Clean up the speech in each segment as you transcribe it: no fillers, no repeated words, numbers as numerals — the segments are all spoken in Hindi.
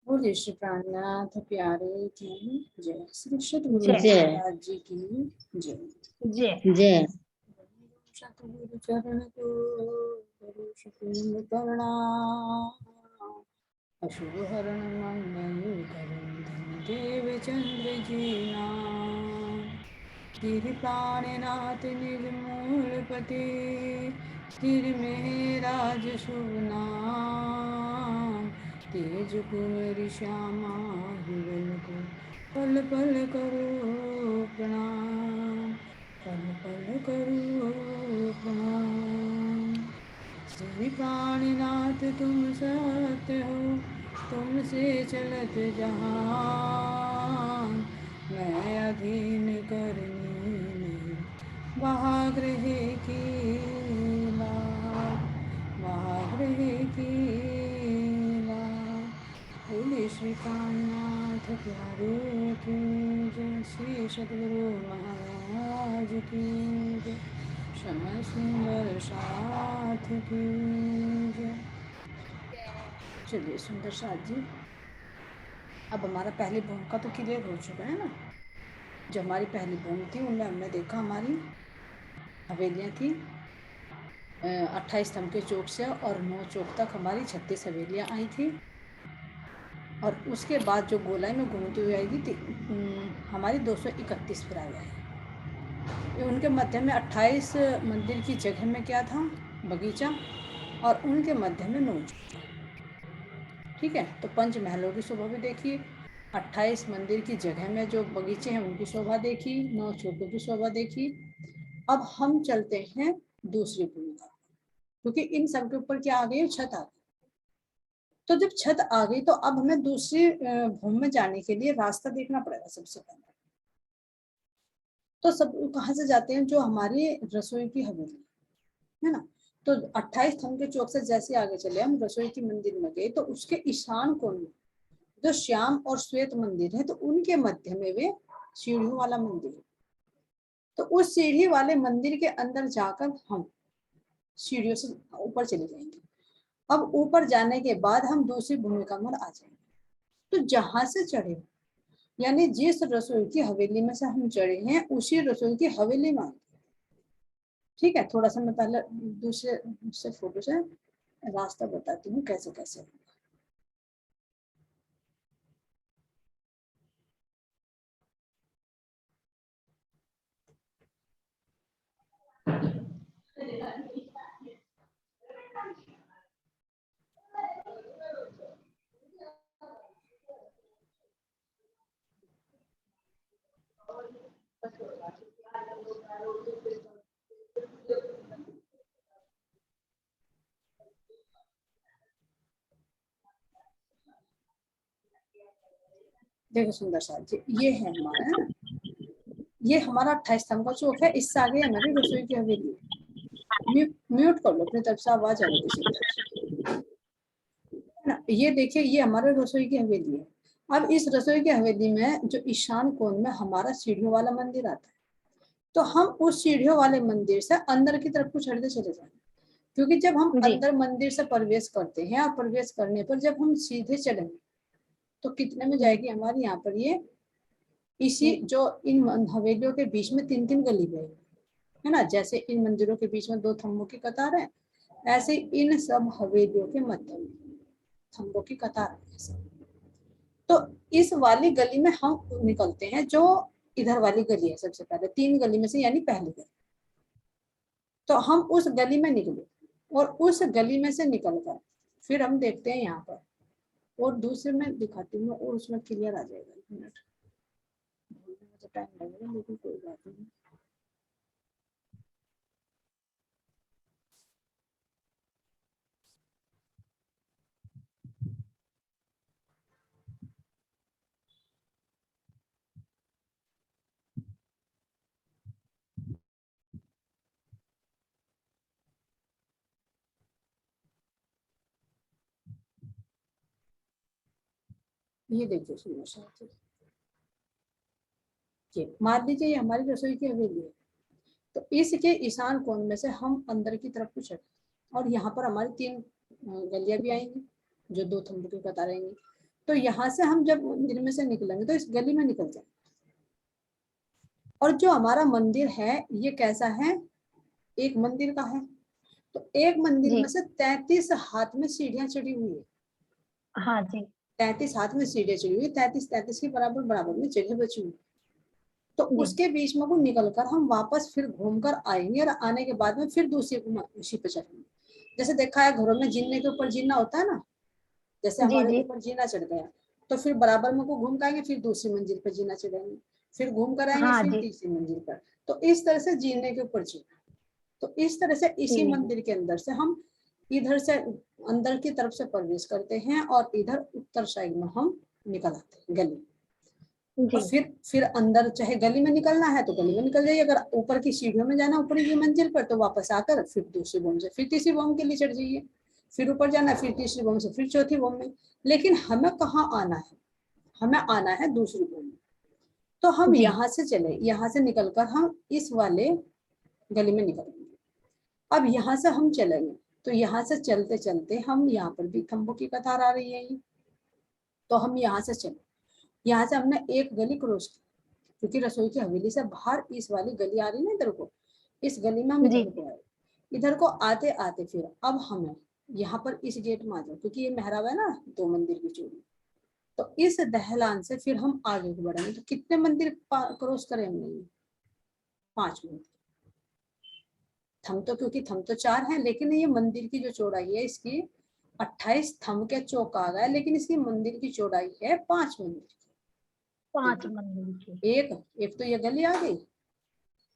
बोलिए श्री प्राणनाथ प्यारे की जय। श्री सद्गुरु जय महाराज जी की जय। जय जय। सतगुरु चरण को करो सुकुम प्रणाम। अशुभ हरण मंगल करण धन देव चंद्र जी नाम। गिरि प्राणनाथ निर्मूल पते गिर में राज शुभ नाम। तेज कुंवर श्यामा हिरन को पल पल करो प्रणाम। पल पल करो प्रणाम। श्री प्राणनाथ तुम सत्य हो तुमसे चलत जहान। मैं अधीन करनी नहीं महाग्रह की लाज। महाग्रह की लाज। बोले श्री कामनाथ प्यारे की जय। श्री सद्गुरु महाराज की जय। श्याम सुंदर साथ की जय। चलिए सुंदर साथ जी, अब हमारा पहली भूमि का तो क्लियर हो चुका है ना। जो हमारी पहली भूमि थी उनमें हमने देखा हमारी हवेलियाँ थी 28 स्तंभ के चौक से और 9 चौक तक हमारी 36 हवेलियाँ आई थी। और उसके बाद जो गोलाई में घूमती हुई आई थी हमारी 231 पर आ गए। उनके मध्य में 28 मंदिर की जगह में क्या था, बगीचा, और उनके मध्य में 9 चौक। ठीक है, तो पंच महलों की शोभा भी देखी, 28 मंदिर की जगह में जो बगीचे हैं उनकी शोभा देखी, 9 चौकों की शोभा देखी। अब हम चलते हैं दूसरी भूमिका, क्योंकि इन सब के ऊपर क्या आ गई, छत आ गई। तो जब छत आ गई तो अब हमें दूसरी भूमि में जाने के लिए रास्ता देखना पड़ेगा सबसे पहले। तो सब कहाँ से जाते हैं, जो हमारी रसोई की हवेली है ना। तो 28 स्तंभ के चौक से जैसे आगे चले हम रसोई की मंदिर में गए तो उसके ईशान कोण में जो श्याम और श्वेत मंदिर है तो उनके मध्य में वे सीढ़ियों वाला मंदिर है। तो उस सीढ़ी वाले मंदिर के अंदर जाकर हम सीढ़ियों से ऊपर चले जाएंगे। अब ऊपर जाने के बाद हम दूसरी भूमिका में आ जाएंगे। तो जहां से चढ़े, यानी जिस रसोई की हवेली में से हम चढ़े हैं उसी रसोई की हवेली में आएंगे। ठीक है, थोड़ा सा मैं पहले दूसरे फोटो से रास्ता बताती हूँ कैसे कैसे। देखो सुंदर साथ जी, ये है हमारा, है ना, ये हमारा 28 स्तंभ का चौक है। इससे आगे हमारी रसोई की हवेली। म्यूट कर लो अपनी तरफ से, आवाज आ रही किसी की तरफ से ना। ये देखिए, ये हमारे रसोई की हवेली है। अब इस रसोई की हवेली में जो ईशान कोण में हमारा सीढ़ियों वाला मंदिर आता है, तो हम उस सीढ़ियों वाले मंदिर से अंदर की तरफ को चढ़ते चले जाएंगे। क्योंकि जब हम जी अंदर मंदिर से प्रवेश करते हैं और प्रवेश करने पर जब हम सीधे चलेंगे तो कितने में जाएगी हमारी, यहाँ पर ये इसी जो इन हवेलियों के बीच में 3-3 गली गई है ना। जैसे इन मंदिरों के बीच में 2 थंबों की कतार है, ऐसे इन सब हवेलियों के मध्य में थंबों की कतार है। तो इस वाली गली में हम निकलते हैं, जो इधर वाली गली है सबसे पहले 3 गली में से, यानी पहली गली। तो हम उस गली में निकले और उस गली में से निकलकर फिर हम देखते हैं यहाँ पर, और दूसरे में दिखाती हूँ और उसमें क्लियर आ जाएगा। 1 मिनट, तो टाइम लगेगा लेकिन कोई बात नहीं। ये देखिए सुनो साथी, ये मान लीजिए ये हमारी रसोई की हवेली है। तो इसके ईशान कोण में से हम अंदर की तरफ को चढ़े और यहाँ पर हमारी 3 गलियां भी आएंगी जो 2 थंबों की कतार आएंगी। तो यहाँ से हम जब मंदिर में से निकलेंगे तो इस गली में निकल जाएंगे। और जो हमारा मंदिर है ये कैसा है, एक मंदिर का है। तो एक मंदिर जी में से 33 हाथ में सीढ़ियां चढ़ी हुई है। हाँ जी 33 हाथ में सीढ़ियां चढ़ी हुई, 33 के बराबर बराबर में जगह बची हुई। तो जी उसके बीच में को निकल कर हम वापस फिर घूमकर आएंगे और आने के बाद में फिर दूसरी उसी पे चढ़ेंगे। जैसे देखा है घरों में जीने के ऊपर जीना होता है ना, जैसे जी हमारे जी ऊपर जीना चढ़ गया तो फिर बराबर में को घूम के आएंगे, फिर दूसरी मंजिल पर जीना चढ़ेंगे, फिर घूम कर आएंगे, हाँ फिर जी तीसरी मंजिल पर। तो इस तरह से जीने के ऊपर जीना। तो इस तरह से इसी जी मंदिर के अंदर से हम इधर से अंदर की तरफ से प्रवेश करते हैं और इधर उत्तर साइड में हम निकल आते हैं गली। जी और फिर अंदर चाहे गली में निकलना है तो गली में निकल जाइए, अगर ऊपर की सीढ़ियों में जाना ऊपर की मंजिल पर तो वापस आकर फिर दूसरी बॉम्ब से फिर तीसरी बॉम्ब के लिए चढ़ जाइए, फिर ऊपर जाना फिर तीसरी बॉम्ब से फिर चौथी बॉम्ब में। लेकिन हमें कहाँ आना है, हमें आना है दूसरी बॉम्ब में। तो हम जी यहाँ से चले, यहाँ से निकलकर हम इस वाले गली में निकलेंगे। अब यहाँ से हम चलेंगे तो यहाँ से चलते चलते हम यहाँ पर भी खंभों की कतार आ रही है, तो हम यहाँ से चले। यहाँ से हमने एक गली क्रॉस की क्योंकि रसोई की हवेली से बाहर इस वाली गली आ रही है ना इधर को, इस गली में हम जी इधर को आए। इधर को आते आते फिर अब हमें यहाँ पर इस गेट में आ जाओ क्योंकि ये मेहराब है ना 2 मंदिर की जोड़ी। तो इस दहलान से फिर हम आगे को बढ़ेंगे। तो कितने मंदिर क्रॉस करें हमने, 5 मंदिर। थम तो क्योंकि थम तो 4 हैं, लेकिन ये मंदिर की जो चौड़ाई है इसकी 28 थम के चौक आ गया, लेकिन इसकी मंदिर की चौड़ाई है 5 मंदिर। 5 मंदिर की। एक एक तो ये गली आ गई,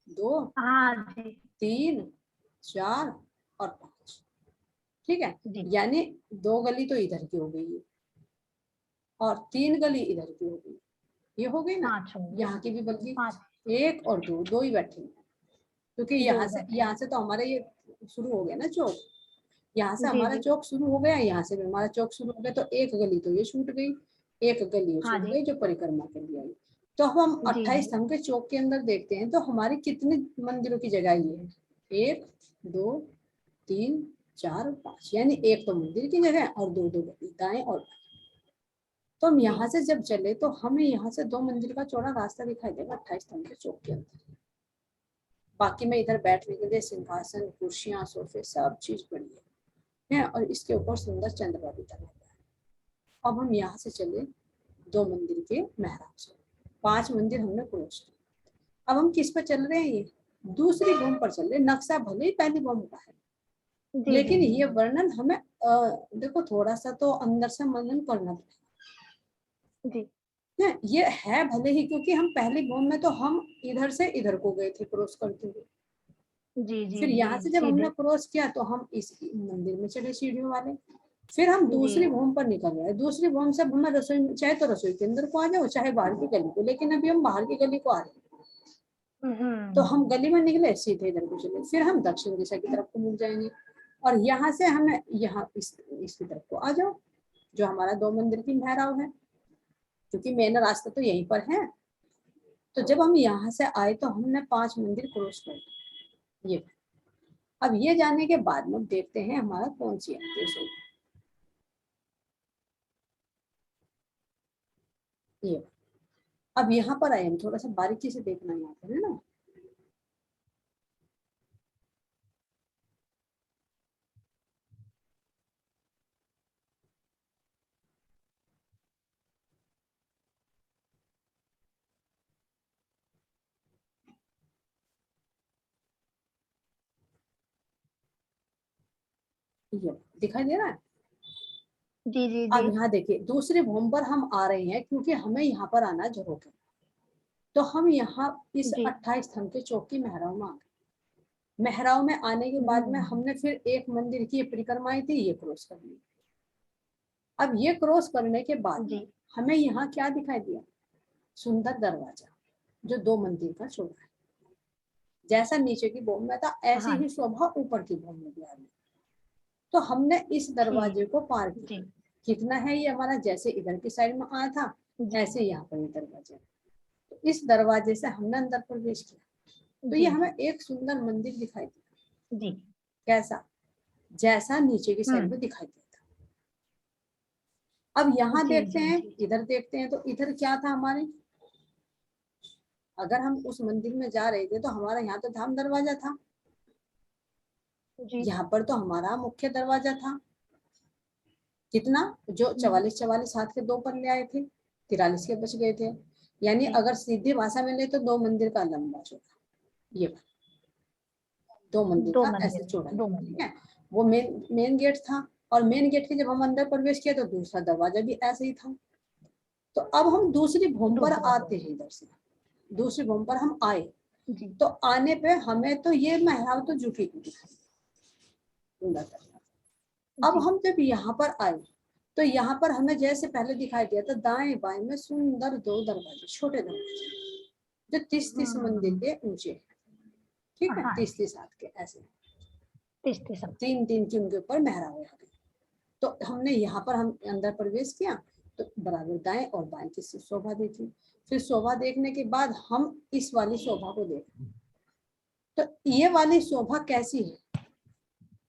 2 हाँ जी 3 4 और 5। ठीक है, जी यानी 2 गली तो इधर की हो गई है और 3 गली इधर की हो गई। ये हो गई ना, 5 होंगे। यहाँ की भी बल्कि 5 1 और 2, 2 ही बैठे हैं क्योंकि दो बैठे हैं। यहाँ से तो हमारे ये शुरू हो गया ना चौक। यहाँ से जी हमारा जी चौक शुरू हो गया, यहाँ से भी हमारा चौक शुरू हो गया। तो एक गली तो ये छूट गई, एक गली ये हाँ छूट जी गई जो परिक्रमा के लिए आई। तो हम जी 28 जी थम के चौक के अंदर देखते हैं तो हमारी कितने मंदिरों की जगह ये है, 1 2 3 4 और 5, यानी एक तो मंदिर की जगह और 2 2 गली दाएं और बाएं। तो हम जी यहाँ से जब चले तो हमें यहाँ से 2 मंदिर का चौड़ा रास्ता दिखाई देगा 28 थम के चौक के अंदर। बाकी में इधर बैठने के लिए सिंहासन कुर्सियां सोफे सब चीज पड़ी है और इसके ऊपर सुंदर चंद्रमा भी लगा हुआ है। अब हम यहाँ से चले 2 मंदिर के मेहराब से, 5 मंदिर हमने क्रॉस किया। अब हम किस पर चल रहे हैं, ये दूसरी बॉम्ब पर चल रहे हैं। नक्शा भले ही पहली बॉम्ब का है जी जी लेकिन जी ये वर्णन हमें देखो थोड़ा सा तो अंदर से मनन करना जी पड़ेगा। ये है भले ही क्योंकि हम पहली बॉम्ब में तो हम इधर से इधर को गए थे क्रॉस करते हुए, जी जी फिर जी यहाँ से जब हमने सीधे क्रॉस किया तो हम इस मंदिर में चले सीढ़ियों वाले। फिर हम जी दूसरी भूमि पर निकल रहे हैं। दूसरी भूमि से हमें रसोई, चाहे तो रसोई के अंदर को आ जाओ चाहे बाहर की गली को, लेकिन अभी हम बाहर की गली को आ रहे हैं। तो हम गली में निकले सीधे इधर को चले, फिर हम दक्षिण दिशा की तरफ को मुड़ जाएंगे और यहाँ से हमें यहाँ इसकी तरफ को आ जाओ जो हमारा 2 मंदिर की मेहराब है क्योंकि मेन रास्ता तो यहीं पर है। तो जब हम यहाँ से आए तो हमने 5 मंदिर क्रॉस कर ये। अब ये जाने के बाद में देखते हैं हमारा कौन सी आती है। ये अब यहाँ पर आए हम थोड़ा सा बारीकी से देखना यहाँ पर है ना। ये दिखाई दे रहा है। जी जी जी अब यहाँ देखिए दूसरे भूमि पर हम आ रहे हैं क्योंकि हमें यहाँ पर आना जरूरत है। तो हम यहाँ इस जी 28 थम के चौक की मेहराव में आ गए। मेहराव में आने के बाद में हमने फिर एक मंदिर की परिक्रमाएं थी ये क्रॉस कर ली। अब ये क्रॉस करने के बाद जी में हमें यहाँ क्या दिखाई दिया, सुंदर दरवाजा जो 2 मंदिर का चौड़ा है। जैसा नीचे की भूमि में था ऐसी हाँ ही शोभा ऊपर की भूमि में भी आ गई। तो हमने इस दरवाजे ठीक को पार किया। जी कितना है ये हमारा, जैसे इधर की साइड में आया था जी ऐसे यहाँ पर ये दरवाजा। तो इस दरवाजे से हमने अंदर प्रवेश किया तो ये जी हमें एक सुंदर मंदिर दिखाई दिया। जी कैसा, जैसा नीचे की साइड में दिखाई दिया था। अब यहाँ जी देखते जी हैं, जी इधर देखते हैं, तो इधर क्या था हमारे, अगर हम उस मंदिर में जा रहे थे तो हमारा यहाँ तो धाम दरवाजा था, जी। यहाँ पर तो हमारा मुख्य दरवाजा था। कितना, जो हम्म, 44 हाथ के 2 पल्ले आए थे, 43 के बच गए थे। यानी जी। अगर सीधी भाषा में ले तो 2 मंदिर का लंबा चौड़ा, ये 2 मंदिर दो का ऐसे मंदिर, चौड़ा, दो ठीक मंदिर। है। वो मेन मेन गेट था, और मेन गेट के जब हम अंदर प्रवेश किया तो दूसरा दरवाजा भी ऐसे ही था। तो अब हम दूसरी भूमि पर दूसरा आते दो। हैं, इधर से दूसरी भूमि पर हम आए, जी तो आने पे हमें तो ये मेहराब तो झुकी हुई दिखाई, अब जी। हम जब यहाँ पर आए तो यहाँ पर हमें जैसे पहले दिखाई दिया था, दाएं बाएं में सुंदर 2 दरवाजे, छोटे दरवाजे, जो 30-30 मंदिर हम्म। के ऊंचे हैं, ठीक है, हाँ जी। 30-30 हाथ के ऐसे, तीसरी सब। 3-3 के उनके ऊपर मेहराब आ गए। तो हमने यहाँ पर हम अंदर प्रवेश किया, तो बराबर दाएं और बाएं की शोभा देखी। फिर शोभा देखने के बाद हम इस वाली शोभा को देखें, तो ये वाली शोभा कैसी है,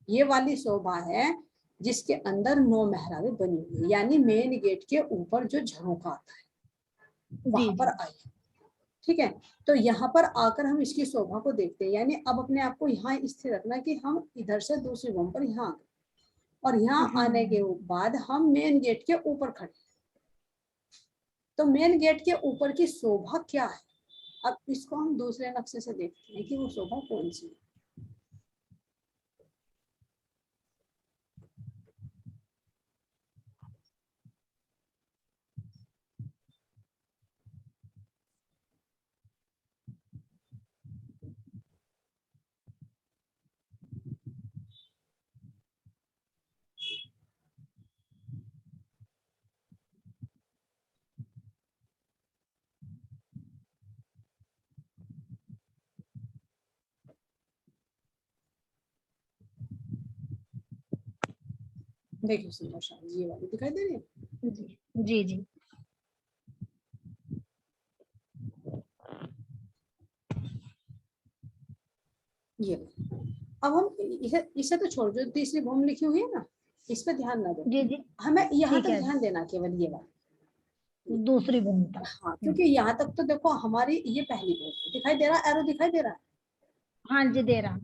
ये वाली शोभा है जिसके अंदर 9 मेहराबें बनी हुई है, यानी मेन गेट के ऊपर जो झरोखा आता है जी वहां पर जी। आई, ठीक है। तो यहाँ पर आकर हम इसकी शोभा को देखते हैं, यानी अब अपने आप को यहाँ स्थिर रखना कि हम इधर से दूसरी भूमि पर यहाँ आ गए, और यहाँ आने के हम्म। बाद हम मेन गेट के ऊपर खड़े। तो मेन गेट के ऊपर की शोभा क्या है, अब इसको हम दूसरे नक्शे से देखते हैं कि वो शोभा कौन सी है। देखिए सुंदर शाह, ये वाली दिखाई दे रही है, जी जी जी। ये वाली। अब हम इसे इसे तो छोड़, जो तीसरी भूमि लिखी हुई है ना, इस पे ध्यान ना दो, जी जी। हमें यहाँ ठीक तक है जी। ध्यान देना, केवल ये वाला। दूसरी भूमि तक। हाँ, क्योंकि यहाँ तक तो देखो हमारी ये पहली भूमि दिखाई दे रहा है, एरो दिखाई दे रहा है, हाँ जी, दे रहा।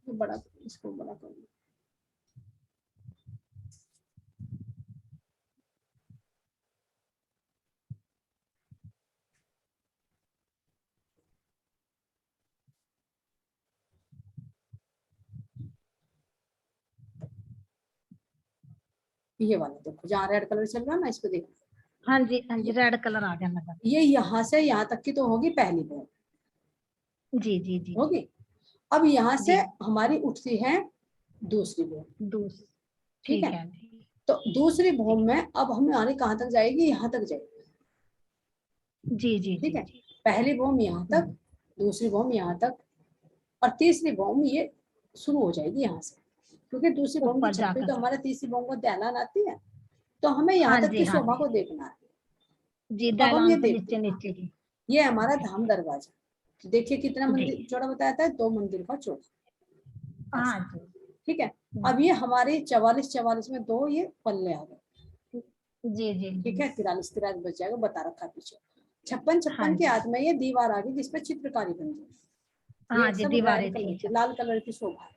तो बड़ा, इसको बड़ा कर लो। ये वाला देखो, जहाँ रेड कलर चल रहा है ना, इसको देखो, हाँ जी, ये रेड कलर आ गया नजर। ये यहाँ से यहाँ तक की तो होगी पहली भूमि, जी जी जी जी। होगी। अब यहाँ से जी। हमारी उठती है दूसरी भूमि, दूस ठीक है। ठीक है जी। तो दूसरी जी भूमि में अब हमारी कहाँ तक जाएगी, यहाँ तक जाएगी, जी जी ठीक जी है। जी। पहली भूमि यहाँ तक, हम्म, दूसरी भूमि यहाँ तक, और तीसरी भूमि ये शुरू हो जाएगी यहाँ से, क्योंकि दूसरी भूमि की ऊपर छत पे जाकर तो सर। हमारे तीसरी भूमि को दहलान आती है, तो हमें यहाँ हाँ तक जी की हाँ शोभा जी। को देखना है। जी, तो अब हम ये दैलान तो देखते नीचे हैं, नीचे की। ये हमारा जी धाम दरवाजा, देखिए कितना जी। मंदिर चौड़ा बताया था, 2 मंदिर का चौड़ा, हाँ ऐसा, जी। ठीक है। हम्म, अब ये हमारे 44-44 में 2 ये पल्ले आ गए, जी जी ठीक जी। है, 43-43 बच जाएगा, बता रखा पीछे। 56-56 हाँ के जी। हाथ में ये दीवार आ गई जिसपे चित्रकारी बन गई, हाँ ये जी, सब रेड दीवारें कलर थी की, सब। लाल कलर की शोभा है,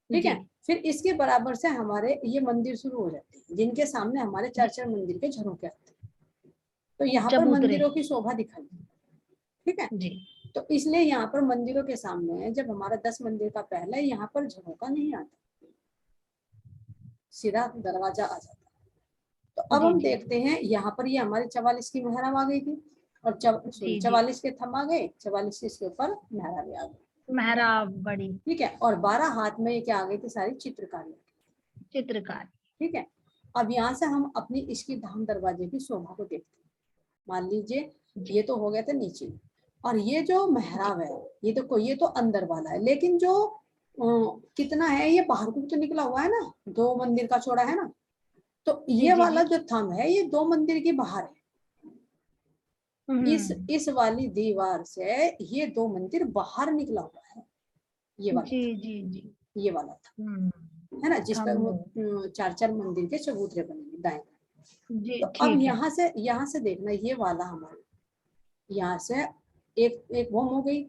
ठीक जी। है। फिर इसके बराबर से हमारे ये मंदिर शुरू हो जाते हैं, जिनके सामने हमारे जी, 4-4 मंदिर के झरोके आते हैं, तो यहाँ पर चबूतरे। मंदिरों की शोभा दिखाई, ठीक है। जी तो इसलिए यहाँ पर मंदिरों के सामने जब हमारा 10 मंदिर का पहला, यहाँ पर झरोका नहीं आता, सीधा दरवाजा आ जाता है। तो अब जी हम जी देखते हैं, यहाँ पर ये हमारी 44 की मेहराब आ गई थी, और सॉरी जी जी। 44 के थम आ गए, 44 के इसके ऊपर मेहराब आ गई, मेहराब बड़ी। ठीक है। और 12 हाथ में ये क्या आ गई थी, सारी चित्रकारी, चित्रकारी। ठीक है। अब यहाँ से हम अपनी इसकी धाम दरवाजे की शोभा को देखते हैं। मान लीजिए जी ये तो हो गया था नीचे, और ये जो जी मेहराब है, ये तो अंदर वाला है, लेकिन जो कितना है, ये बाहर को भी तो निकला हुआ है ना, 2 मंदिर का चौड़ा है ना, तो जी ये जी वाला जी। जो थंब है ये 2 मंदिर के बाहर है, हम्म। इस वाली दीवार से ये 2 मंदिर बाहर निकला हुआ है, ये वाला जी था, जी जी। ये वाला था, हम्म। है ना, जिस पर वो स्तंभ। 4-4 मंदिर के चबूतरे बनेंगे दाएं। जी तो अब ठीक है। यहाँ से देखना, ये वाला हमारा यहाँ से एक एक भूम हो गई।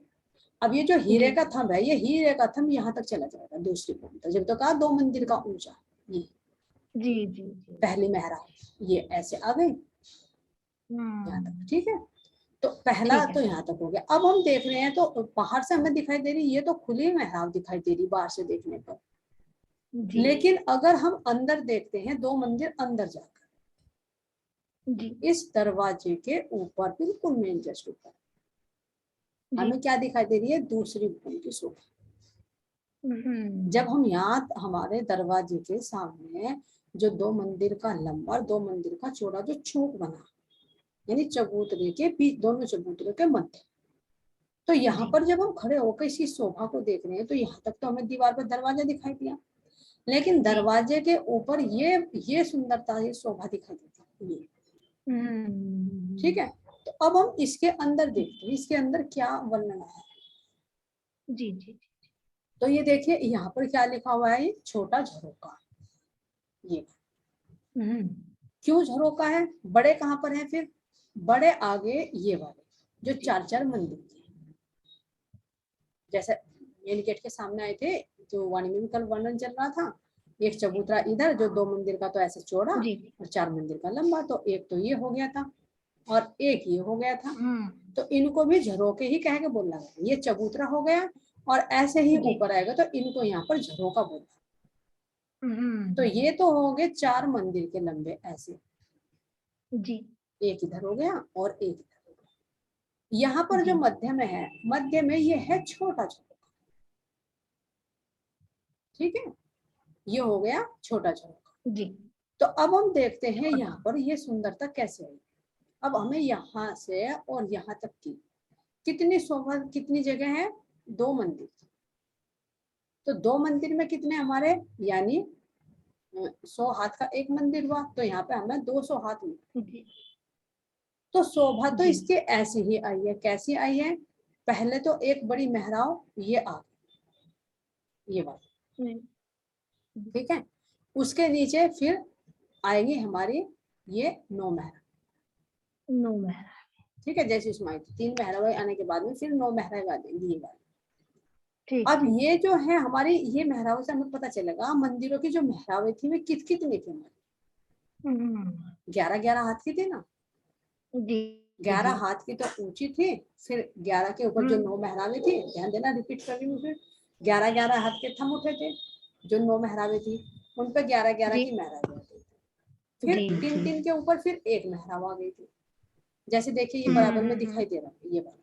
अब ये जो हीरे जी का थंब है, ये हीरे का थंब यहाँ तक चला जाएगा दूसरी भूम तक। जब तो कहा 2 मंदिर का ऊंचा, ये जी जी जी। पहली मेहराब ये ऐसे आ गई यहाँ तक, ठीक है। तो पहला ठीक है तो सर। यहाँ तक हो गया। अब हम देख रहे हैं तो बाहर से हमें दिखाई दे रही, ये तो खुली मेहराब दिखाई दे रही बाहर से देखने पर। जी लेकिन अगर हम अंदर देखते हैं, 2 मंदिर अंदर जाकर, जी इस दरवाजे के ऊपर बिल्कुल मेन जस्ट ऊपर जी। हमें क्या दिखाई दे रही है, दूसरी भूमि की शोभा। जब हम्म। हम यहाँ हमारे दरवाजे के सामने जो 2 मंदिर का लंबा और 2 मंदिर का चौड़ा जो चौक बना, यानी चबूतरे के बीच, दोनों चबूतरे के मध्य, तो यहाँ जी पर जब हम खड़े होकर इसकी शोभा को देख रहे हैं, तो यहाँ तक तो हमें दीवार पर दरवाजा दिखाई दिया, लेकिन जी। दरवाजे के ऊपर ये सुंदरता, ये शोभा दिखाई देती है, ये ठीक है। तो अब हम इसके अंदर देखते हैं, इसके अंदर क्या वर्णन है। जी जी। तो ये देखिए यहाँ पर क्या लिखा हुआ है, ये छोटा झरोका। ये हम्म। क्यों झरोका है, बड़े कहाँ पर हैं फिर, बड़े आगे ये वाले जो 4-4 मंदिर के, जैसे मेन गेट के सामने आए थे, जो वाणी में भी कल वर्णन चल रहा था, एक चबूतरा इधर जो 2 मंदिर का तो ऐसे चौड़ा जी। और 4 मंदिर का लंबा, तो एक तो ये हो गया था और एक ये हो गया था। तो इनको भी झरोके ही कह के बोलना है, ये चबूतरा हो गया और ऐसे ही जी। ऊपर आएगा तो इनको यहाँ पर झरोका बोलना। तो हम्म। ये तो हो गए 4 मंदिर के लंबे ऐसे, जी एक इधर हो गया और एक इधर हो गया। यहाँ पर जी जो मध्य में है, मध्य में ये है छोटा झरोका, ठीक है, ये हो गया छोटा झरोका। जी। तो अब हम देखते हैं छोटा। यहाँ पर ये सुंदरता कैसे आई। अब हमें यहाँ से और यहाँ तक की कितनी शोभा, कितनी जगह है, 2 मंदिर। तो 2 मंदिर में कितने हमारे, यानी 100 हाथ का एक मंदिर हुआ, तो यहाँ पे हमें 200 हाथ मिले। जी तो शोभा तो जी। इसके ऐसी ही आई है, कैसी आई है, पहले तो एक बड़ी मेहराब ये आ गई, ये बात, ठीक है। उसके नीचे फिर आएगी हमारी ये 9 मेहराब, नो मेहरा। ठीक है। जैसे इसमें आई थी 3 मेहराब आने के बाद में फिर 9 मेहराब आ जाएंगी ये बात। ठीक अब ठीक। ये जो है हमारी, ये मेहराबों से हमें पता चलेगा मंदिरों की जो मेहराबें थी वे कितनी थी हमारी, 11-11 हाथ की थी ना। जी 11 जी। हाथ की तो ऊंची थी, फिर 11 के ऊपर जो 9 मेहराबें थी, ध्यान देना रिपीट कर रही हूँ, फिर 11-11 हाथ के थम उठे थे, जो 9 मेहराबें थी उन पर 11-11 जी की मेहराबें थी। फिर जी 3-3 के ऊपर फिर एक मेहराब आ गई थी। जैसे देखिए ये बराबर में हम्म। दिखाई दे रहा है, ये वाला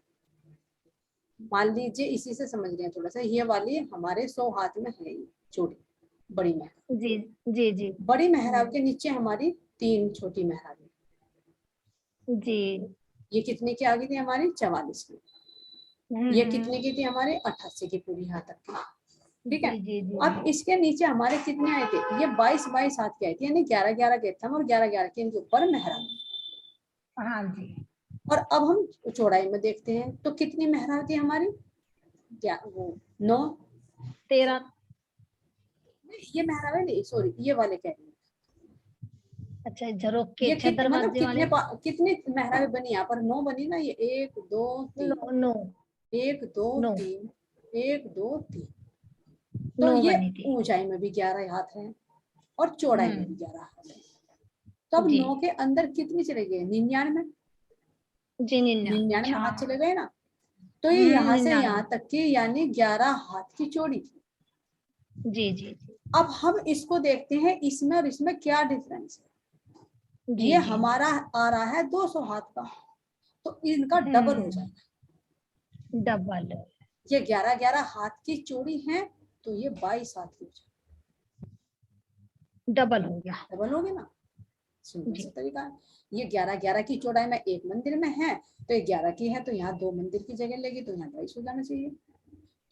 मान लीजिए, इसी से समझ रहे हैं थोड़ा सा, ये वाली हमारे 100 हाथ में है, ये छोटी बड़ी मेहराब। जी जी जी। बड़ी मेहराब के नीचे हमारी 3 छोटी मेहराबें, जी। ये कितने की आ गई थी हमारी, 44 की। ये कितने की थी हमारे, 88 की पूरी यहाँ तक की, ठीक है। जी जी जी। अब इसके नीचे हमारे कितने आए थे, ये 22-22 हाथ के आए थे, यानी 11-11 के थम और 11-11 के इनके ऊपर मेहराब। हाँ जी। और अब हम चौड़ाई में देखते हैं तो कितनी मेहराब थी हमारी, क्या वो 9, 13। ये मेहराब है नहीं, सॉरी ये वाले कह रही हूँ। अच्छा झरोक के ये 6 मतलब दरवाजे वाले। कितनी मेहराबें बनी यहाँ पर, 9 बनी ना, ये 1 2 3, नो नो 1 2 नो 3, 1 2 3। तो 9 ये बनी थी। ऊंचाई में भी 11 हाथ है और चौड़ाई में भी 11 हाथ है। तो अब जी 9 के अंदर कितनी चले गए, 99, जी। 99 अच्छा। हाथ चले गए ना। तो ये यहाँ से 99। यहाँ तक की यानी 11 हाथ की चौड़ी थी। जी जी जी अब हम इसको देखते हैं, इसमें और इसमें क्या डिफरेंस है। जी ये जी। हमारा आ रहा है 200 हाथ का, तो इनका डबल हो जाएगा। डबल। ये 11-11 हाथ की चौड़ी है, तो ये 22 हाथ की हो जाएगी, डबल हो गया। डबल हो गया ना। सिंपल जी सा तरीका है। ये 11-11 की चौड़ाई में एक मंदिर में है, तो ये 11 की है, तो यहाँ 2 मंदिर की जगह लेगी, तो यहाँ 22 हो जाना चाहिए।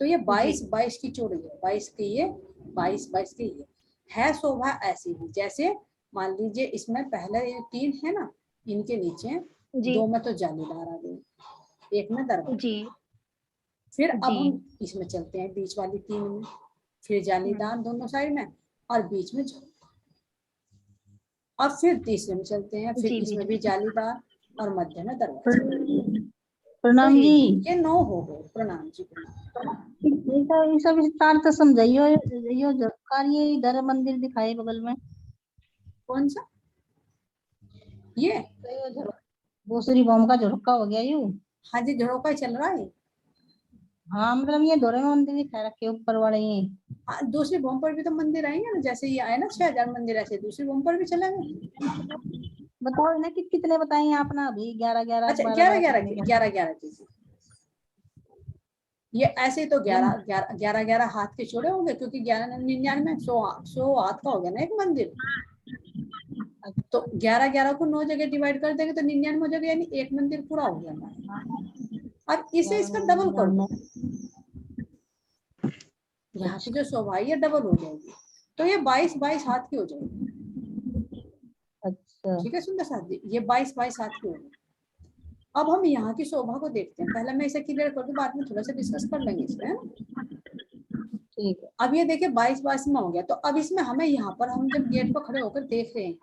तो ये जी 22-22 की चौड़ी है, 22 की ये, 22-22 की ये है। शोभा ऐसी ही जैसे मान लीजिए इसमें पहले ये 3 है ना, इनके नीचे जी 2 में तो जालीदार आ गई, एक में दरवाजा। जी फिर अब जी। हम इसमें चलते हैं बीच वाली 3 में, फिर जालीदार दोनों साइड में, और बीच में झरोका। अब फिर तीसरे में चलते हैं, फिर जी इसमें जी भी जालीदार और मध्य में दरवाजा। प्रणाम तो जी। ये 9 हो गए। प्रणाम जी प्रणाम। ये सब विस्तार से समझाइयो। यो झरोका, ये इधर मंदिर दिखाई बगल में। कौन सा? ये तो ये दूसरी बॉम्ब का झरोका हो गया यू। हाँ जी, झरोका ही चल रहा है। हाँ मतलब ये दोनों में मंदिर दिखा रखे ऊपर वाले ये। हाँ, दूसरी बॉम्ब पर भी तो मंदिर आएंगे ना, जैसे ये आए ना 6000 मंदिर, ऐसे दूसरी बॉम्ब पर भी चलेंगे। बताओ ना कि कितने बताएंगे आपने अभी? 11 11 अच्छा, 12 11 12 11 कितने का? 11 11 कीजिए। ये ऐसे तो 11 11 11 11 हाथ के चौड़े होंगे, क्योंकि 11 99 100 हाथ का हो गया ना एक मंदिर। तो 11 11 को 9 जगह डिवाइड कर देंगे तो 99 हो जाएगा, यानी एक मंदिर पूरा हो गया हमारा। अब इसे इसका डबल कर दो, यहाँ की जो शोभा है डबल हो जाएगी, तो ये 22 22 हाथ की हो जाएगी। अच्छा ठीक है सुंदर साथ जी, ये 22 22 हाथ की होगी। अब हम यहाँ की शोभा को देखते हैं। पहले मैं इसे क्लियर कर दूं, बाद में थोड़ा सा डिस्कस कर लेंगे इसमें, है ना? ठीक है। अब ये देखिए 22 22 में हो गया। तो अब इसमें हमें यहाँ पर हम जब गेट पर खड़े होकर देख रहे हैं,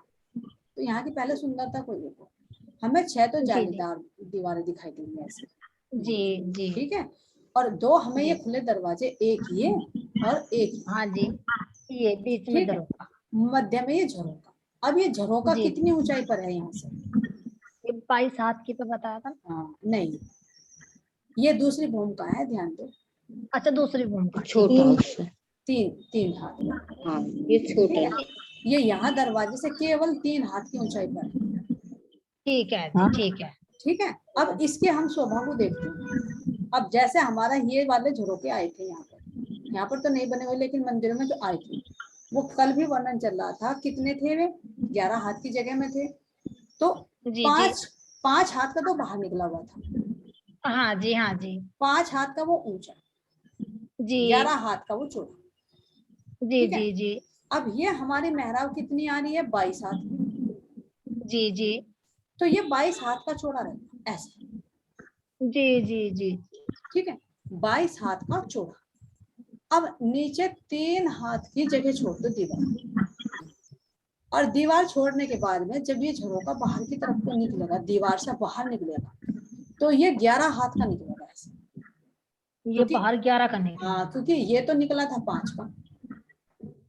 तो यहाँ की पहले सुंदरता को देखो। हमें 6 तो जी जालीदार दीवारें दिखाई देंगी ऐसे। जी जी। ठीक है, और 2 हमें जी ये खुले दरवाजे, एक ये और एक ये। हाँ जी, ये बीच में ठीक है, झरोका। मध्य में ये झरोका। अब ये झरोका जी कितनी ऊंचाई पर है यहाँ से? ये 22 हाथ की तो बताया था। हाँ नहीं, ये दूसरी भूमिका है, ध्यान दो। अच्छा दूसरी भूमिका। छोटा उससे। 3 हाथ। हाँ ये छोटा है। ये यहाँ दरवाजे से केवल 3 हाथ की ऊंचाई पर है। ठीक है जी हाँ? ठीक है। ठीक है, अब इसके हम शोभा को देखते हैं। अब जैसे हमारा ये वाले झरोके आए थे यहाँ पर तो नहीं बने हुए, लेकिन मंदिरों में जो आए थे, वो कल भी वर्णन चल रहा था। कितने थे वे? 11 हाथ की जगह में थे। तो जी जी 5 हाथ का तो बाहर निकला हुआ था, हाँ जी हाँ जी 5 हाथ का वो ऊंचा, जी 11 हाथ का वो चौड़ा। जी ठीक है, जी जी अब ये हमारी मेहराब कितनी आ रही है? 22 हाथ की। जी जी तो ये 22 हाथ का चौड़ा रहेगा ऐसे। जी जी जी ठीक है, 22 हाथ का चौड़ा। अब नीचे 3 हाथ की जगह छोड़ दो दीवार, और दीवार छोड़ने के बाद में जब ये झरोका बाहर की तरफ को निकलेगा, दीवार से बाहर निकलेगा, तो ये 11 हाथ का निकलेगा ऐसे। ये क्योंकि बाहर 11 का नहीं। हाँ, क्योंकि ये तो निकला था 5 का,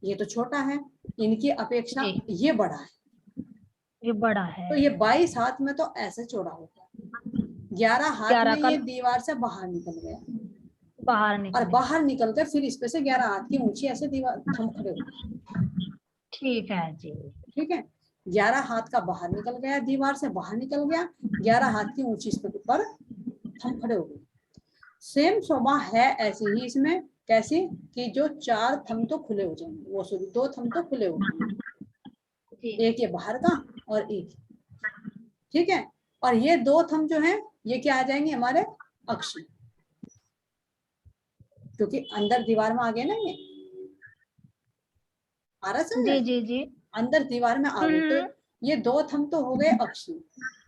ये तो छोटा है, इनकी अपेक्षा जी ये बड़ा है। ये बड़ा है। तो ये 22 हाथ में तो ऐसे चौड़ा होगा, 11 हाथ 11 में का ये दीवार से बाहर निकल गया, बाहर और निकले। बाहर निकल कर फिर इस पे से 11 हाथ की ऊंची ऐसे दीवार थम खड़े हो। ठीक है जी। ठीक है, 11 हाथ का बाहर निकल गया, दीवार से बाहर निकल गया, 11 हाथ की ऊंची इस पे ऊपर थम खड़े हो गए। सेम शोभा है ऐसी ही इसमें। कैसी? कि जो 4 थम तो खुले हो जाएंगे, वो सॉरी 2 थम तो खुले हो जाएंगे, जी एक ये बाहर का और एक। ठीक है, और ये 2 थम जो है ये क्या आ जाएंगे? हमारे अक्षी, क्योंकि अंदर दीवार में आ गए ना, ये आ रहा समझ? जी जी जी अंदर दीवार में आ गए, तो ये 2 थम तो हो गए अक्षी,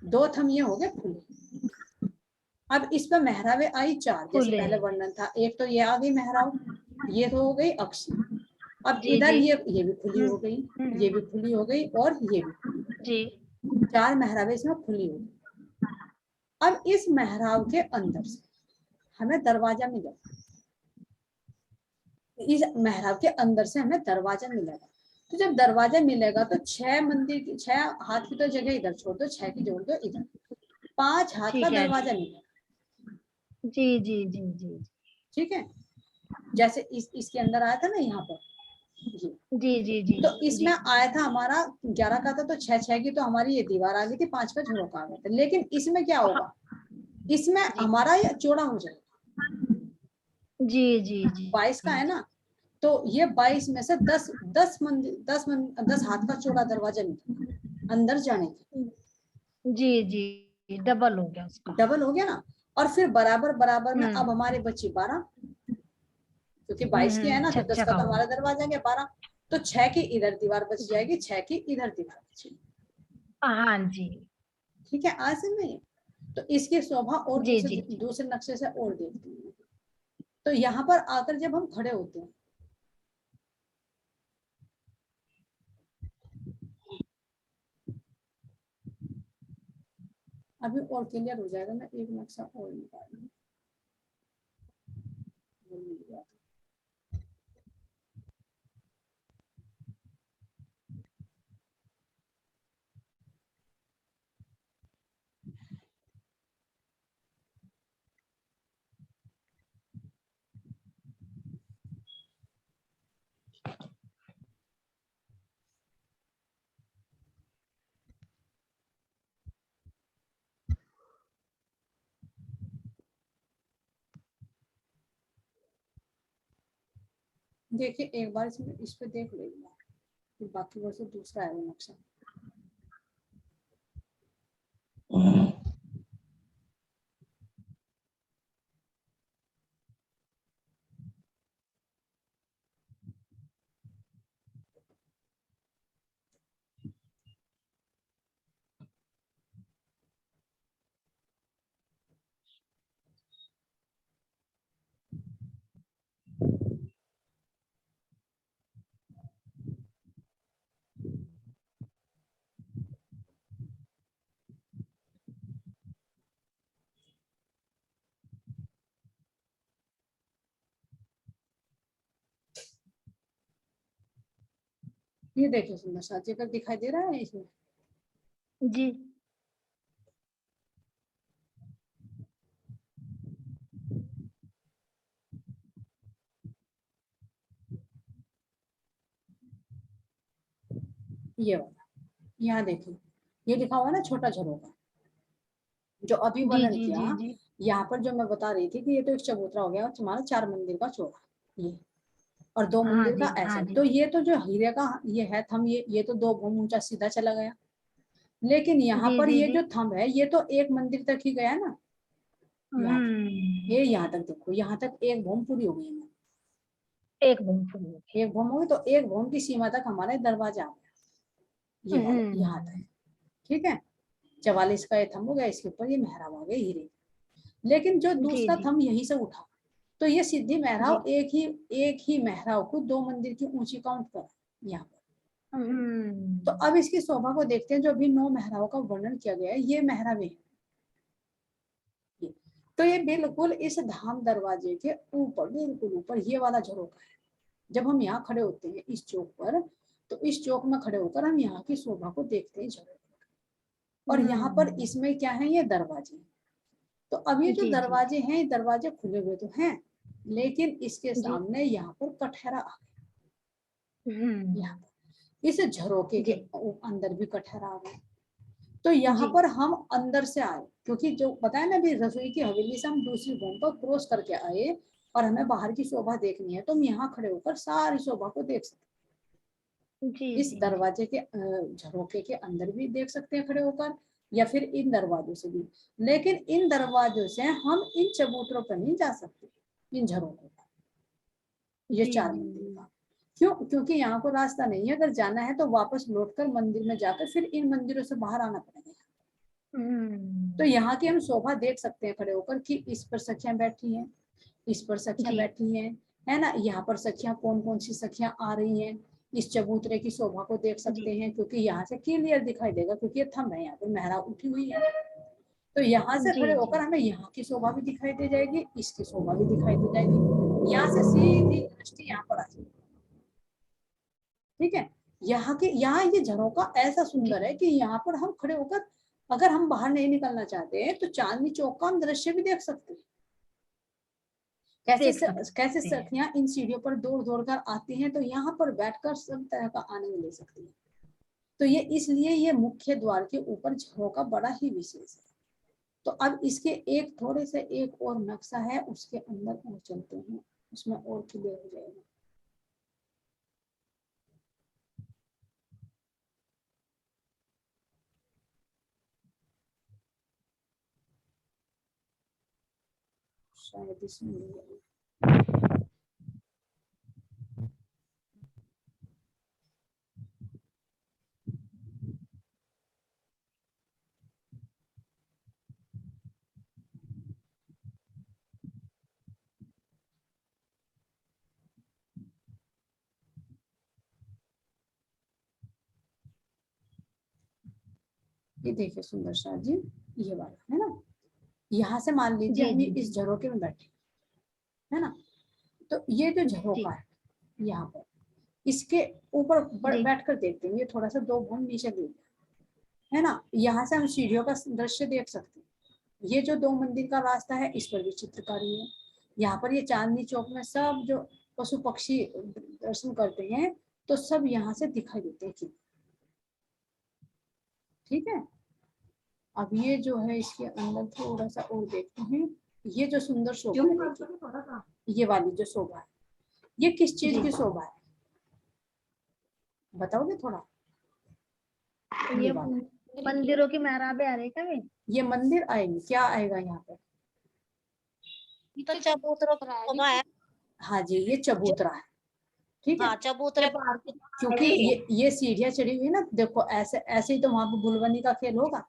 2 थम ये हो गए खुले। अब इस पर मेहराबे आई 4, जैसे खुले। पहले वर्णन था। एक तो ये आ गई मेहराब, ये तो हो गई अक्षी। अब जी इधर जी ये भी खुली हो गई, ये भी खुली हो गई, और ये भी खुली हो जी गई। 4 मेहराबे इसमें खुली हो गई। अब इस मेहराब के अंदर से हमें दरवाजा मिलेगा, इस मेहराब के अंदर से हमें दरवाजा मिलेगा। तो जब दरवाजा मिलेगा तो 6 मंदिर की 6 हाथ की तो जगह इधर छोड़ दो, 6 की जोड़ दो इधर, 5 हाथ का ठीक है दरवाजा मिलेगा। जी जी जी जी ठीक है, जैसे इसके अंदर आया था ना यहाँ पर ये, जी जी जी तो इसमें जी आया था हमारा 11 का था, तो 6 की तो हमारी ये दीवार आ गई थी, 5 का झरोका आ गया था। लेकिन इसमें क्या होगा? इसमें जी हमारा ये चौड़ा हो जाएगा, जी जी जी 22 का है ना, तो ये 22 में से 10 हाथ का चौड़ा दरवाजा निकला अंदर जाने का। जी जी डबल हो गया उसका। डबल हो गया ना, और फिर बराबर बराबर में अब हमारे बची 12, क्योंकि 22 की है ना, तो 10 छक्का का तो हो हमारा दरवाजा गया 12। तो 6 की इधर दीवार बच जाएगी, 6 की इधर दीवार बचेगी। हाँ जी ठीक है, आज से में तो इसकी शोभा और जी जी दूसरे नक्शे से और देखते हैं। तो यहाँ पर आकर जब हम खड़े होते हैं, अभी और क्लियर हो जाएगा। मैं एक नक्शा और निकाल लूं, वो मिल गया। देखिए एक बार इसमें इस पे देख लेगा, फिर बाकी वर्ष दूसरा है वो नक्शा। ये देखिए सुंदर सा जेकर दिखाई दे रहा है इसमें। जी ये वाला यहाँ देखिए, ये लिखा हुआ है ना छोटा झरोका, जो अभी जी वर्णन जी किया। जी जी यहाँ पर जो मैं बता रही थी कि ये तो एक चबूतरा हो गया तुम्हारा 4 मंदिर का चौड़ा, ये और 2 हाँ मंदिर जी का हाँ ऐसे। जी तो ये तो जो हीरे का ये है थम, ये तो 2 भूम ऊंचा सीधा चला गया। लेकिन यहाँ जी पर जी ये जी जो थंब है ये तो एक मंदिर तक ही गया ना, यहाँ तक। हम्म। ये यहाँ तक देखो, यहाँ तक एक भूम पूरी हो गई है। एक मूंगफली। एक भूम होगी तो एक भूम की सीमा तक हमारे दरवाजा आ गया, ये वाला यहाँ तक। हम्म। ठीक है, 44 का ये थंब हो गया, इसके ऊपर ये मेहराब आ गए हीरे। लेकिन जो जी दूसरा जी थंब यहीं से उठा, तो ये सिद्धि जी मेहराब एक ही मेहराब को 2 मंदिर की ऊंची काउंट कर यहाँ पर। तो हम्म। अब इसकी शोभा को देखते हैं। जो अभी 9 मेहराबों का वर्णन किया गया है ये मेहराबें हैं। तो ये बिल्कुल इस धाम दरवाजे के ऊपर, बिल्कुल ऊपर ये वाला झरोका है। जब हम यहाँ खड़े होते हैं इस चौक पर, तो इस चौक में खड़े होकर हम यहाँ की शोभा को देखते हैं झरोके। और यहाँ पर हम्म। इसमें क्या है, ये दरवाजे। तो अब ये जो जी जी दरवाजे हैं, दरवाजे खुले हुए तो हैं, लेकिन इसके जी सामने यहाँ पर कठहरा आ गया। यहाँ हम्म। पर इस झरोके के जी अंदर भी कठहरा आ गया। तो यहाँ जी पर हम अंदर से आए, क्योंकि जो बताया ना अभी रसोई की हवेली से हम दूसरी भूमि पर क्रॉस करके आए और हमें बाहर की शोभा देखनी है, तो हम यहाँ खड़े होकर सारी शोभा को देख सकते जी हैं। इस जी जी दरवाजे के झरोके के अंदर भी देख सकते हैं खड़े होकर, या फिर इन दरवाजों से भी। लेकिन इन दरवाजों से हम इन चबूतरों पर नहीं जा सकते, इन झरोकों पर, ये जी 4 जी मंदिर जी का। क्यों? क्योंकि यहाँ को रास्ता नहीं है। अगर जाना है तो वापस लौटकर मंदिर में जाकर फिर इन मंदिरों से बाहर आना पड़ेगा। तो हम्म। यहाँ की हम शोभा देख सकते हैं खड़े होकर कि इस पर सखियां बैठी हैं, इस पर सखियां जी बैठी हैं, है ना। यहाँ पर सखियां कौन कौन सी सखियां आ रही हैं, इस चबूतरे की शोभा को देख सकते जी हैं, क्योंकि यहाँ से क्लियर दिखाई देगा, क्योंकि ये थंब है, यहाँ पर मेहराब उठी हुई है। तो यहाँ से जी खड़े जी होकर हमें यहाँ की शोभा भी दिखाई दे जाएगी, इसकी शोभा भी दिखाई दे जाएगी। यहाँ से सीधी दृष्टि यहाँ पर आ जाएगी। ठीक है, यहाँ ये झरोका ऐसा जी सुंदर है कि यहाँ पर हम खड़े होकर, अगर हम बाहर नहीं निकलना चाहते तो चांदनी चौक का हम दृश्य भी देख सकते हैं। कैसे देख कैसे सकते हैं। सखियां इन सीढ़ियों पर दौड़ दौड़ कर आती हैं, तो यहाँ पर बैठकर सब तरह का आनंद ले सकती हैं। तो ये इसलिए ये मुख्य द्वार के ऊपर झरोका बड़ा ही विशेष है। तो अब इसके एक थोड़े से एक और नक्शा है, उसके अंदर और चलते हैं, उसमें और क्लियर हो जाएगा। शायद इसमें नहीं है। ये देखिए सुंदर सा जी, ये वाला है ना। यहाँ से मान लीजिए जी, हम जी, इस झरोके में बैठे, है ना, तो ये जो जी, झरोका है यहाँ पर, इसके ऊपर जी, बैठ कर देखते हैं, ये थोड़ा सा 2 भवन नीचे गिर गया, है ना। यहाँ से हम सीढ़ियों का दृश्य देख सकते हैं। ये जो 2 मंदिर का रास्ता है, इस पर भी चित्रकारी है। यहाँ पर ये चांदनी चौक में सब जो पशु पक्षी दर्शन करते हैं, तो सब यहाँ से दिखाई देते हैं। ठीक है, अब ये जो है इसके अंदर थोड़ा सा और देखते हैं। ये जो सुंदर शोभा है, देखिए ये वाली जो शोभा है, ये किस चीज जी। की शोभा है, बताओगे थोड़ा। ये वाला मंदिरों की मेहराबें आ रही क्या वे? ये मंदिर आएंगे, क्या आएगा यहाँ पर। तो चबूतरा है। हाँ जी, ये चबूतरा है। ठीक है, हाँ, चबूतरे क्योंकि ये सीढ़ियाँ चढ़ी हुई है ना, देखो ऐसे ऐसे ही तो वहां पर बुलबनी का खेल होगा।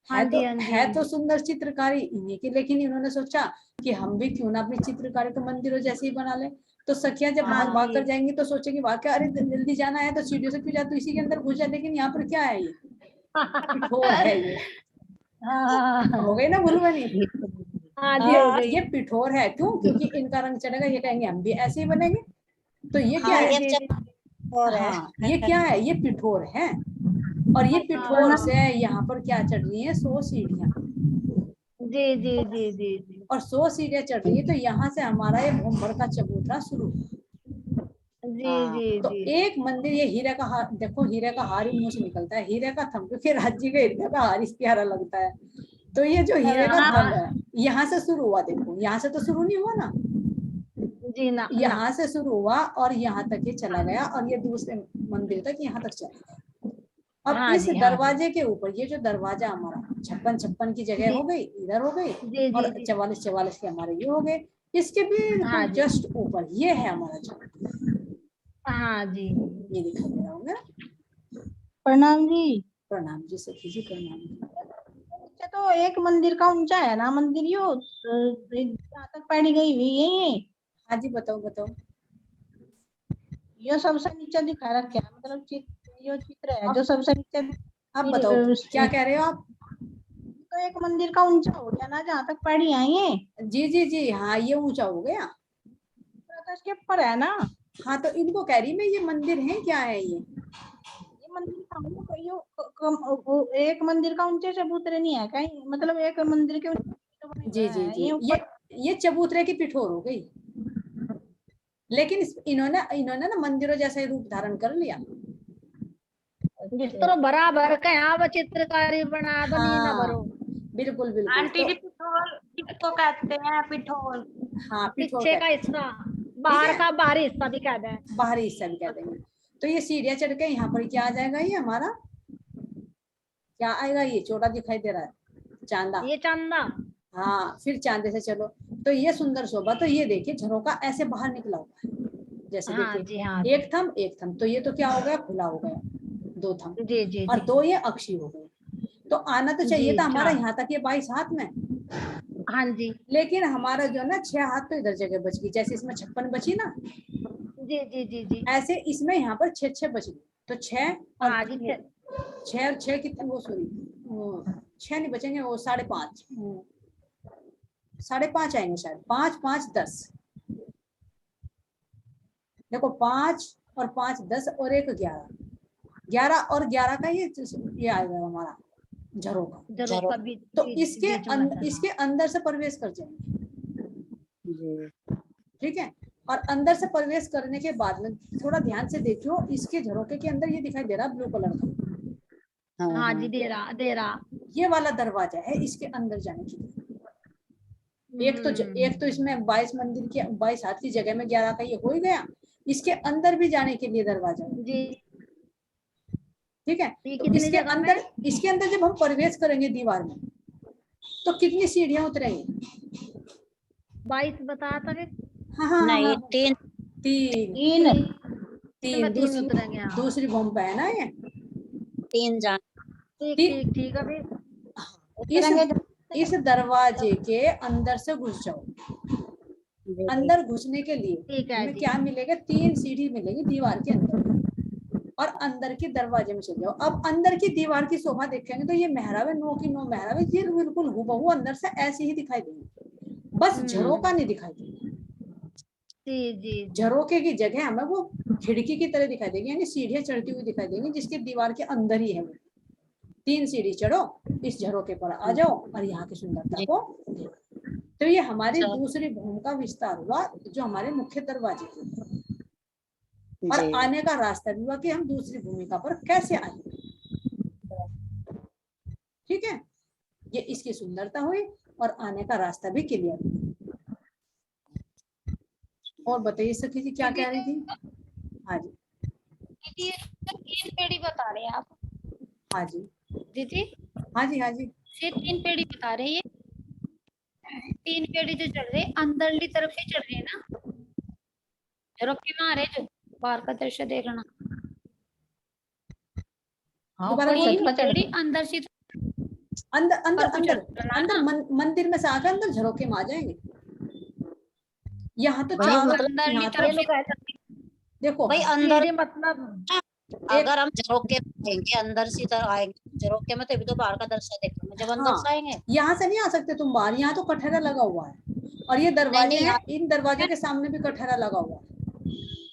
हाँ जी, हाँ जी, है हाँ तो जी। सुंदर चित्रकारी इन्हीं की, लेकिन इन्होंने सोचा कि हम भी क्यों ना अपनी चित्रकारी को मंदिरों जैसे ही बना ले। तो सखियां जब हाँ भाग भाग कर जी। जाएंगी तो सोचेंगे वाकई, अरे जल्दी जाना है तो सीढ़ियों से क्यों जा, तो इसी के अंदर घुस जा। लेकिन यहाँ पर क्या है, ये पिठोर है, ये हो गई ना बुलबनी। हाँ जी, हो गई। ये पिठोर है, क्यों, क्योंकि इनका रंग चढ़ेगा, ये कहेंगे हम भी ऐसे ही बनेंगे। तो ये क्या हाँ, है, ये चबूतरा है। हाँ ये क्या है, ये पिठोर है। और ये पिठोर से यहाँ पर क्या चढ़ रही है, 100 सीढ़ियाँ। जी, जी, जी, जी, जी, और 100 सीढ़ियाँ चढ़ रही है, तो यहाँ से हमारा ये भूमभर का चबूतरा शुरू। जी, जी, तो जी। एक मंदिर, ये हीरे का हार, देखो हीरे का हार ही मुंह से निकलता है, हीरे का थम, क्योंकि राज्य का हीरे का हार इस प्यारा लगता है। तो ये जो हीरे का थम है, यहाँ से शुरू हुआ, देखो यहाँ से तो शुरू नहीं हुआ ना, जी ना, ना। यहाँ से शुरू हुआ और यहाँ तक ये चला गया, और ये दूसरे मंदिर तक यहाँ तक चला गया। अब हाँ इस जी, हाँ जी। दरवाजे के ऊपर, ये जो दरवाजा हमारा 56 की जगह जी, हो गई, इधर हो गई, जी, जी, और जी। 44 के हमारे ये हो गए। इसके हाँ बिल्कुल जी, जस्ट ऊपर ये है हमारा चबूतरा, हाँ जी। ये दिखाई दे रहा होगा। प्रणाम जी। प्रणाम जी सखी जी, प्रणाम। नीचे तो एक मंदिर का ऊंचा है ना मंदिर, यो जहाँ तक पैड़ी गई हुई है ये। हाँ जी, बताओ बताओ। यो सबसे नीचे दिखा रखा है, मतलब यो चित्र है जो सबसे नीचे। आप बताओ क्या कह रहे हो आप। तो एक मंदिर का ऊंचा हो गया ना, जहाँ तक पैड़ी है ये, जी जी जी, हाँ ये ऊंचा हो गया। तो इसके ऊपर है ना। हाँ, तो इनको कह रही मैं, ये मंदिर है, क्या है ये मंदिर का एक मंदिर का ऊंचे चबूतरे नहीं है कहीं, मतलब एक मंदिर के जी जी जी, ये ऊपर। ये चबूतरे की पिठोर हो गई। लेकिन इन्होंने इन्होंने ना मंदिरों जैसा ही रूप धारण कर लिया। जिस तरह बराबर का यहाँ पर चित्रकारी बना दो, नी ना भरो। बिल्कुल बिल्कुल। आंटी जी, पिठोल किसको कहते हैं? पिठोल। हाँ, पिठोर पीछे का हिस्सा, बाहर का बाहरी हिस्सा भी कह दें। बाहरी हिस्सा भी कह देंगे। तो ये सीढ़ियाँ चढ़ के यहाँ पर क्या आ जाएगा, ये हमारा क्या आएगा, ये चौड़ा दिखाई दे रहा है, चांदा। ये चंदा। हाँ, फिर चांदे से चलो, तो ये सुंदर शोभा। तो ये देखिए झरोका ऐसे बाहर निकला हुआ है, जैसे हाँ देखिए जी, हाँ एक थम एक थम, तो ये तो क्या हो गया, खुला हो गया 2 थम, जी, जी, और जी, 2 ये अक्षी हो गए। तो आना तो चाहिए जी, था हमारा 4। यहाँ तक, ये 22 हाथ में। हाँ जी, लेकिन हमारा जो ना 6 हाथ तो इधर जगह बच गई, जैसे इसमें 56 बची ना, जी, जी, जी, जी। ऐसे इसमें यहाँ पर 6 बच गई। तो 6 और हाँ जी, 6 और 6 कितने, वो सॉरी 6 नहीं बचेंगे, वो 5.5 5.5 आएंगे शायद, 5 5 10। देखो 5 और 5 10 और 1 11, 11 और 11 का ये आएगा हमारा झरोका। झरोका भी। तो इसके अंदर से प्रवेश कर जाएंगे। ठीक है, और अंदर से प्रवेश करने के बाद में थोड़ा ध्यान से देखियो, इसके झरोके के अंदर ये दिखाई दे रहा ब्लू कलर का। हाँ जी, दे रहा। ये वाला दरवाजा है इसके अंदर जाने के लिए। एक तो इसमें 22 मंदिर की 22 हाथ की जगह में 11 का ये हो ही गया। इसके अंदर भी जाने के लिए दरवाजा है जी। ठीक है, तो कितनी इसके अंदर जब हम प्रवेश करेंगे दीवार में, तो कितनी सीढ़ियां उतरेंगी? 22 बताया था कि हाँ, नहीं, 3 दूसरी बम पे है ना ये 3 जान। ठीक है फिर। इस दरवाजे के अंदर से घुस जाओ। अंदर घुसने के लिए ठीक है हमें क्या मिलेगा, 3 सीढ़ी मिलेगी दीवार के अंदर, और अंदर के दरवाजे में चले जाओ। अब अंदर की दीवार की शोभा देखेंगे तो ये मेहराब है, 9 की 9 मेहराब है, ये बिल्कुल हूबहू अंदर से ऐसी ही दिखाई देंगी, बस झरोका नहीं दिखाई देगा। जी जी झरोके की जगह हमें वो खिड़की की तरह दिखाई देगी, यानी सीढ़ियां चढ़ती हुई दिखाई देंगी, जिसके दीवार के अंदर ही है वो। 3 सीढ़ी चढ़ो, इस झरोके पर आ जाओ और यहाँ की सुंदरता को देखो। तो ये हमारी दूसरी भूमि का विस्तार हुआ, जो हमारे मुख्य दरवाजे की, और आने का रास्ता भी हुआ कि हम दूसरी भूमिका पर कैसे आए। ठीक है, ये इसकी सुंदरता हुई और आने का रास्ता भी क्लियर हुआ। और बताइए सखी जी क्या कह रही थी? हाँ जी दीदी ये 3 पेड़ी बता रहे हैं आप। हाँ जी दीदी हाँ जी हाँ जी। ये 3 पेड़ी बता रहे हैं, ये 3 पेड़ी जो चल रहे अंदरली तरफ ही चल रही है ना, झरोके में आ रहे जो बाहर का दृश्य देखना। हाँ दोबारा ऊपर बोलो। छत पर चढ़ पेड़ी अंदर से अंदर अंदर ऊपर को अंदर चढ़ना अंदर मंदिर में से आकर अंदर झरोके में आ जाएंगे। यहाँ तो भाई चारों अंदरली यहाँ तरफ तो से देखो भाई अंदर सीढ़ी मतलब अगर हम झरोके में आएंगे, अंदर से तरह आएंगे झरोके में, तभी तो बाहर का दृश्य देखेंगे। जब अंदर से आएंगे यहाँ से नहीं आ सकते तुम बाहर, यहाँ तो कठहरा लगा हुआ है और ये दरवाजे नहीं, हैं, इन दरवाजों के सामने भी कठहरा लगा हुआ है।